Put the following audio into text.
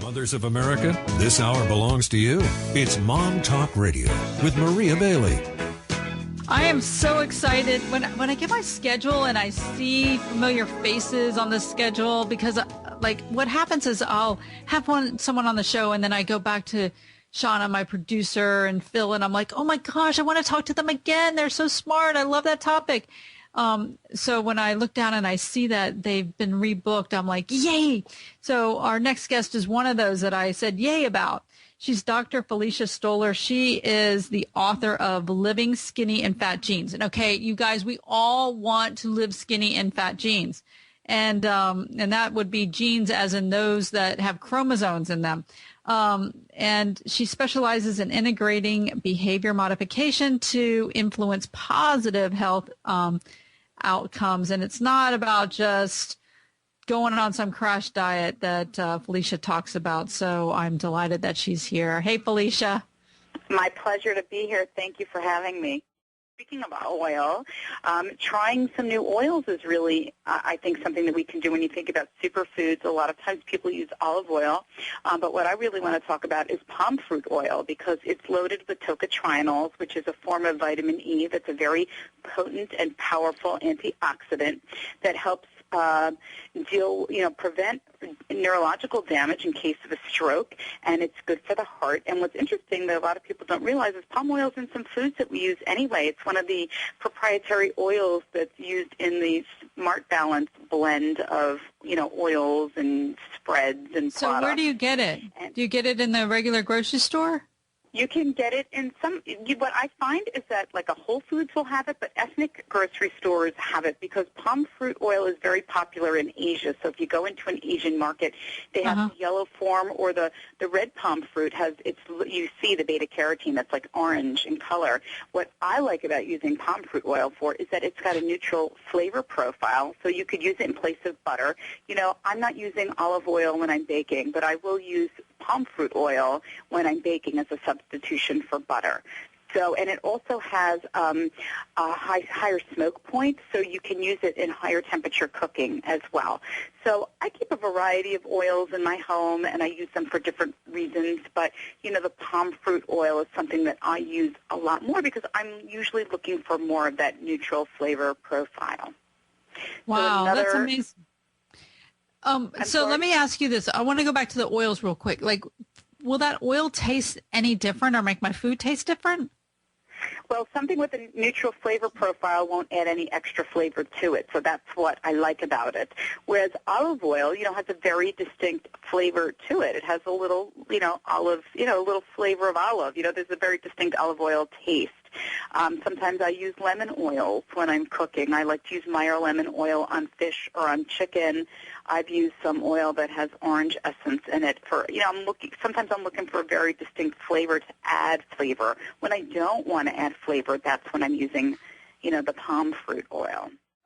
Mothers of America, this hour belongs to you. It's Mom Talk Radio with Maria Bailey. I am so excited when I get my schedule and I see familiar faces on the schedule, because like what happens is I'll have someone on the show and then I go back to Shauna, my producer, and Phil, and I'm like, oh my gosh, I want to talk to them again. They're so smart. I love that topic. So when I look down and I see that they've been rebooked, I'm like, yay. So our next guest is one of those that I said yay about. She's Dr. Felicia Stoler. She is the author of Living Skinny and Fat Genes. And okay, you guys, we all want to live skinny and fat genes. And that would be genes as in those that have chromosomes in them. And she specializes in integrating behavior modification to influence positive health outcomes. And it's not about just going on some crash diet that Felicia talks about. So I'm delighted that she's here. Hey, Felicia. My pleasure to be here. Thank you for having me. Speaking of oil, trying some new oils is really, I think, something that we can do when you think about superfoods. A lot of times people use olive oil, but what I really want to talk about is palm fruit oil, because it's loaded with tocotrienols, which is a form of vitamin E that's a very potent and powerful antioxidant that helps prevent neurological damage in case of a stroke, and it's good for the heart. And what's interesting that a lot of people don't realize is palm oil is in some foods that we use anyway. It's one of the proprietary oils that's used in the Smart Balance blend of, oils and spreads and so products. Where do you get it? Do you get it in the regular grocery store? You can get it in what I find is that like a Whole Foods will have it, but ethnic grocery stores have it because palm fruit oil is very popular in Asia. So if you go into an Asian market, they have the yellow form, or the red palm fruit you see the beta carotene that's like orange in color. What I like about using palm fruit oil for is that it's got a neutral flavor profile, so you could use it in place of butter. I'm not using olive oil when I'm baking, but I will use palm fruit oil when I'm baking as a substitution for butter. So, and it also has a higher smoke point, so you can use it in higher temperature cooking as well. So I keep a variety of oils in my home, and I use them for different reasons. But, the palm fruit oil is something that I use a lot more because I'm usually looking for more of that neutral flavor profile. Wow, that's amazing. So let me ask you this. I want to go back to the oils real quick. Like, will that oil taste any different or make my food taste different? Well, something with a neutral flavor profile won't add any extra flavor to it, so that's what I like about it. Whereas olive oil, has a very distinct flavor to it. It has a little, olive, a little flavor of olive. There's a very distinct olive oil taste. Sometimes I use lemon oil when I'm cooking. I like to use Meyer lemon oil on fish or on chicken. I've used some oil that has orange essence in it for, sometimes I'm looking for a very distinct flavor to add flavor. When I don't want to add flavor, that's when I'm using, the palm fruit oil.